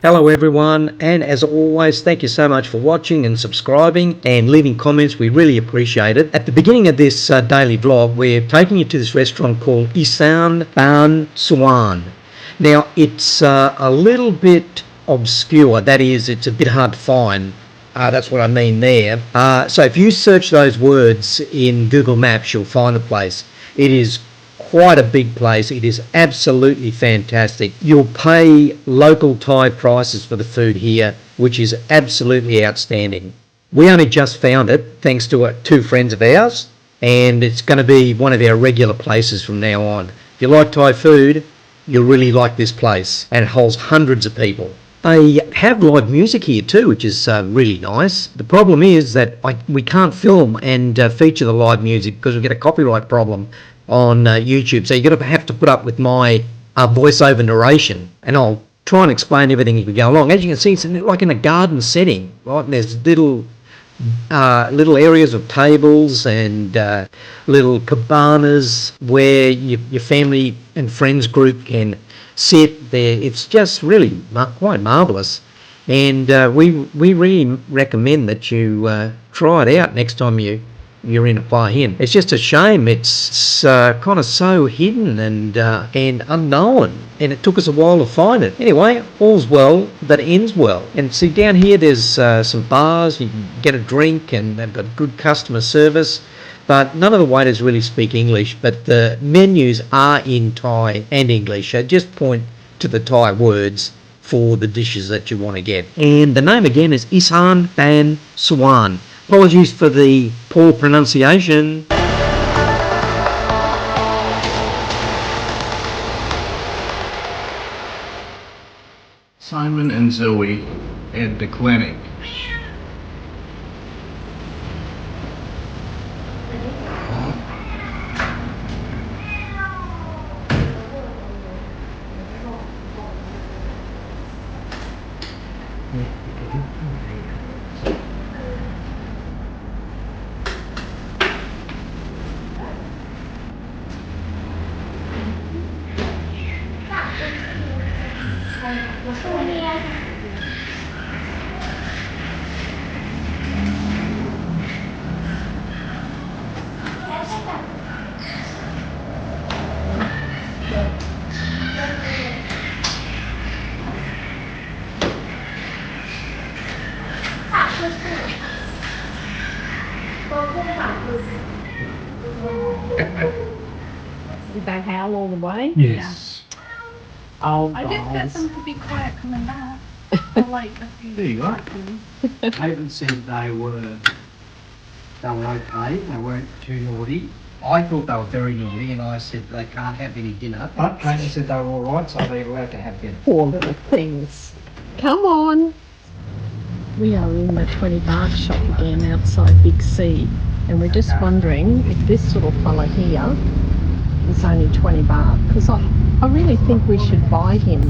Hello everyone, and as always, thank you so much for watching and subscribing and leaving comments. We really appreciate it. At the beginning of this daily vlog, we're taking you to this restaurant called Isan Ban Suan. Now, it's a little bit obscure. That is, it's a bit hard to find. That's what I mean there. So if you search those words in Google Maps, you'll find the place. It is quite a big place. It is absolutely fantastic. You'll pay local Thai prices for the food here, which is absolutely outstanding. We only just found it thanks to two friends of ours, and it's going to be one of our regular places from now on. If you like Thai food, you'll really like this place, and it holds hundreds of people. They have live music here too, which is really nice. The problem is that we can't film and feature the live music because we get a copyright problem on YouTube. So you're going to have to put up with my voiceover narration, and I'll try and explain everything as we go along. As you can see, it's like in a garden setting, right? And there's little areas of tables and little cabanas where your family and friends group can sit there. It's just really quite marvellous, and we really recommend that you try it out next time you're in Hua Hin. It's just a shame it's kind of so hidden and unknown, and it took us a while to find it. Anyway, all's well that ends well. And see, down here there's some bars. You can get a drink, and they've got good customer service, but none of the waiters really speak English, but the menus are in Thai and English. So just point to the Thai words for the dishes that you want to get. And the name again is Isan Ban Suan. Apologies for the poor pronunciation. Simon and Zoe at the clinic. Did they howl all the way? Yes. Oh, I did get them to be quiet coming back. Like a few There you go. Haven said they were okay, they weren't too naughty. I thought they were very naughty, and I said they can't have any dinner. But Haven said they were all right, so they're allowed to have dinner. poor little things. Come on. We are in the 20 baht shop again outside Big C, and we're just wondering if this little fella here is only 20 baht, because I really think we should buy him.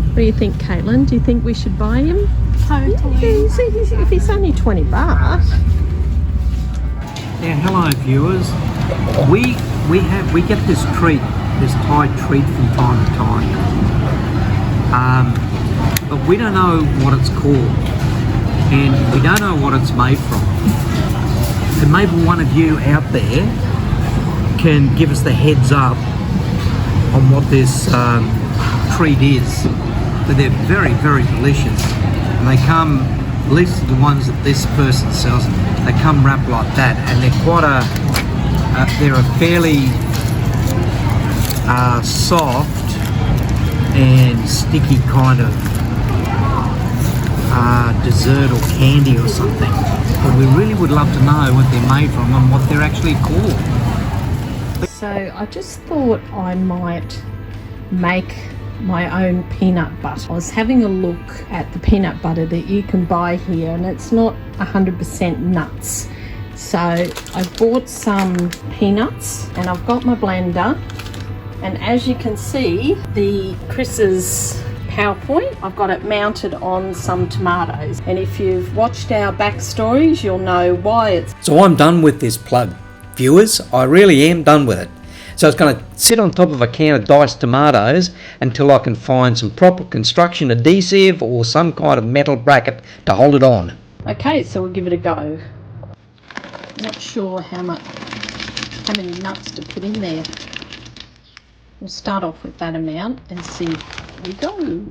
What do you think, Caitlin? Do you think we should buy him? totally. If he's only 20 baht. Now, hello viewers. We get this treat, this Thai treat from time to time. But we don't know what it's called, and we don't know what it's made from. And maybe one of you out there can give us the heads up on what this treat is. But they're very, very delicious, and they come, at least the ones that this person sells, they come wrapped like that, and they're quite they're a fairly soft and sticky kind of dessert or candy or something. But we really would love to know what they're made from and what they're actually called. So I just thought I might make my own peanut butter. I was having a look at the peanut butter that you can buy here, and it's not 100% nuts. So I bought some peanuts, and I've got my blender, and as you can see, the Chris's PowerPoint, I've got it mounted on some tomatoes, and if you've watched our backstories, you'll know why it's... So I'm done with this plug, viewers. I really am done with it. So it's going to sit on top of a can of diced tomatoes until I can find some proper construction adhesive or some kind of metal bracket to hold it on. Okay, so we'll give it a go. Not sure how many nuts to put in there. We'll start off with that amount and see how we go.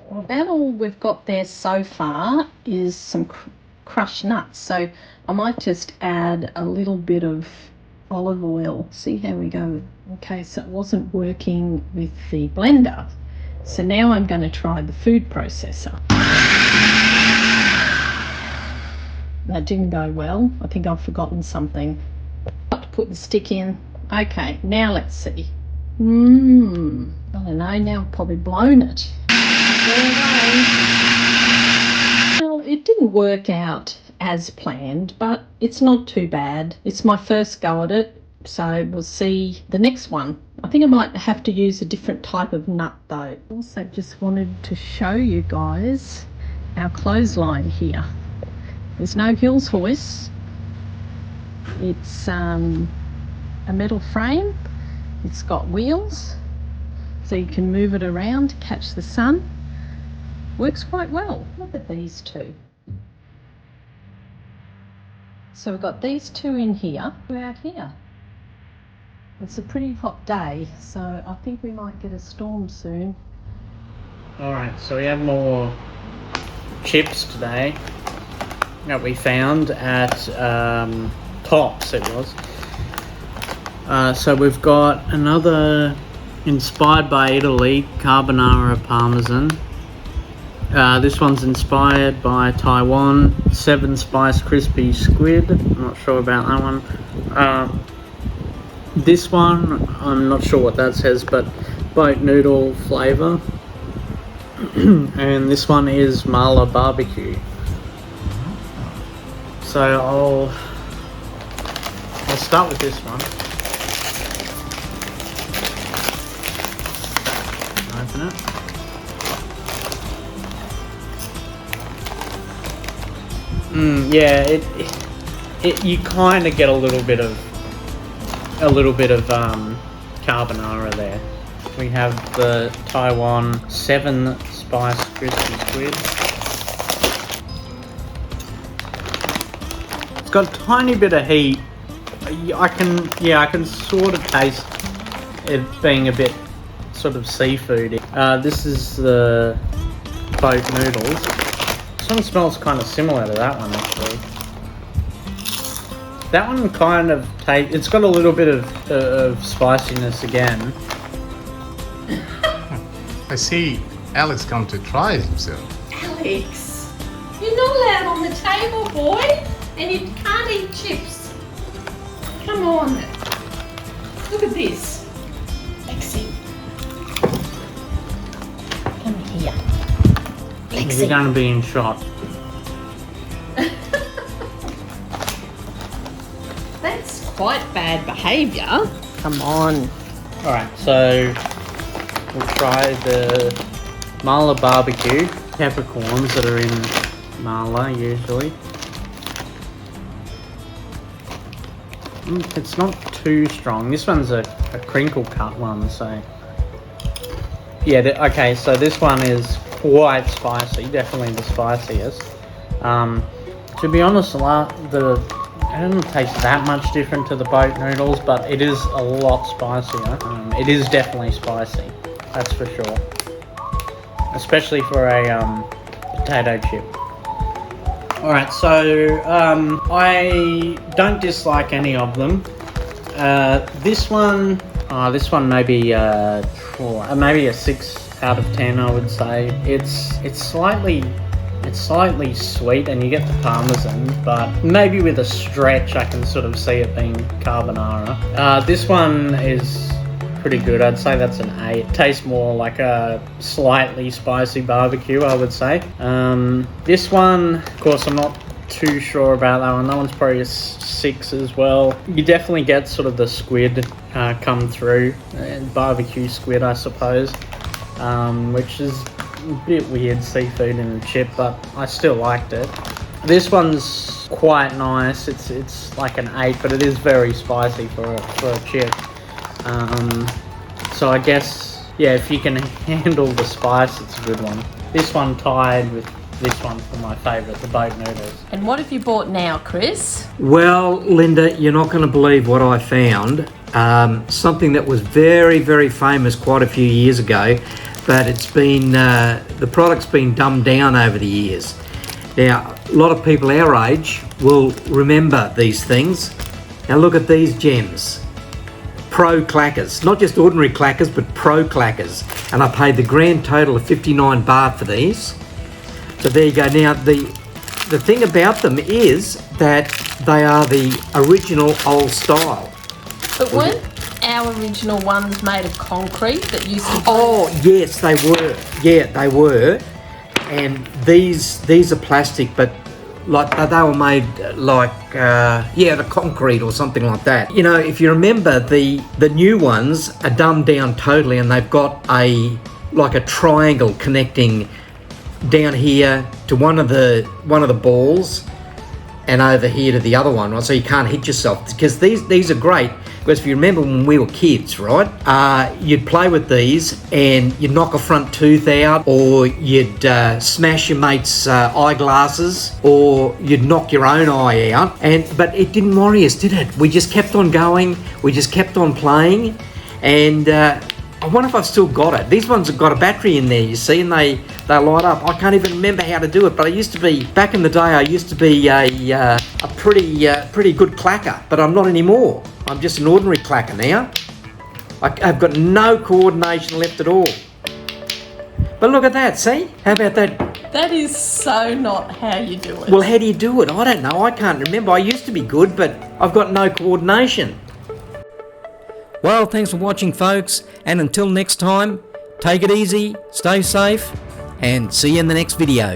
Well, about all we've got there so far is some crushed nuts, so I might just add a little bit of olive oil. See how we go. Okay, so it wasn't working with the blender, so now I'm going to try the food processor. That didn't go well. I think I've forgotten something. Got to put the stick in. Okay, now let's see. I don't know, now I've probably blown it. Well, it didn't work out as planned, but it's not too bad. It's my first go at it, so we'll see the next one. I think I might have to use a different type of nut though. Also just wanted to show you guys our clothesline here. There's no hills hoist. It's a metal frame. It's got wheels, so you can move it around to catch the sun. Works quite well. Look at these two. So we've got these two in here. We're out here. It's a pretty hot day, so I think we might get a storm soon. Alright, so we have more chips today that we found at Tops, it was. So we've got another inspired by Italy, carbonara parmesan. This one's inspired by Taiwan, 7 spice crispy squid. I'm not sure about that one. This one, I'm not sure what that says, but boat noodle flavour. And this one is mala barbecue. So I'll start with this one. Open it. Yeah, it you kind of get a little bit of carbonara there. We have the Taiwan 7 spice crispy squid. It's got a tiny bit of heat. I can sort of taste it being a bit sort of seafoody. This is the boat noodles. This one smells kind of similar to that one actually. That one kind of it's got a little bit of spiciness again. I see Alex come to try it himself. Alex, you're not allowed on the table, boy, and you can't eat chips. Come on. Look at this. Lexi. Come here. Lexi. You're going to be in shock. That's quite bad behaviour. Come on. Alright, so we'll try the mala barbecue. Peppercorns that are in mala usually. It's not too strong. This one's a crinkle cut one, so yeah. Okay, so this one is quite spicy. Definitely the spiciest. To be honest, it doesn't taste that much different to the boat noodles, but it is a lot spicier. It is definitely spicy, that's for sure. Especially for a potato chip. Alright, so I don't dislike any of them. This one maybe a 6 out of 10, I would say. It's slightly sweet, and you get the parmesan, but maybe with a stretch I can sort of see it being carbonara. This one is pretty good. I'd say that's an 8. It tastes more like a slightly spicy barbecue, I would say. This one, of course, I'm not too sure about that one. That one's probably a 6 as well. You definitely get sort of the squid come through, barbecue squid, I suppose, which is a bit weird seafood in a chip, but I still liked it. This one's quite nice. It's like an 8, but it is very spicy for a chip. So I guess, yeah, if you can handle the spice, it's a good one. This one tied with this one for my favourite, the boat noodles. And what have you bought now, Chris? Well, Linda, you're not going to believe what I found. Something that was very, very famous quite a few years ago, but it's been the product's been dumbed down over the years. Now, a lot of people our age will remember these things. Now look at these gems. Pro clackers, not just ordinary clackers, but pro clackers. And I paid the grand total of 59 baht for these. So there you go. Now the thing about them is that they are the original old style. But weren't our original ones made of concrete that used to... Oh yes, they were. Yeah, they were. And these are plastic, but like they were made like the concrete or something like that. You know, if you remember, the new ones are dumbed down totally, and they've got a triangle connecting down here to one of the balls and over here to the other one, right? So you can't hit yourself, because these are great. Because if you remember when we were kids, right, you'd play with these and you'd knock a front tooth out, or you'd smash your mate's eyeglasses, or you'd knock your own eye out. But it didn't worry us, did it? We just kept on going. We just kept on playing. And I wonder if I've still got it. These ones have got a battery in there, you see, and they light up. I can't even remember how to do it, but I used to be, back in the day, I used to be a pretty good clacker, but I'm not anymore. I'm just an ordinary clacker now. I've got no coordination left at all. But look at that, see? How about that? That is so not how you do it. Well, how do you do it? I don't know. I can't remember. I used to be good, but I've got no coordination. Well, thanks for watching, folks. And until next time, take it easy, stay safe, and see you in the next video.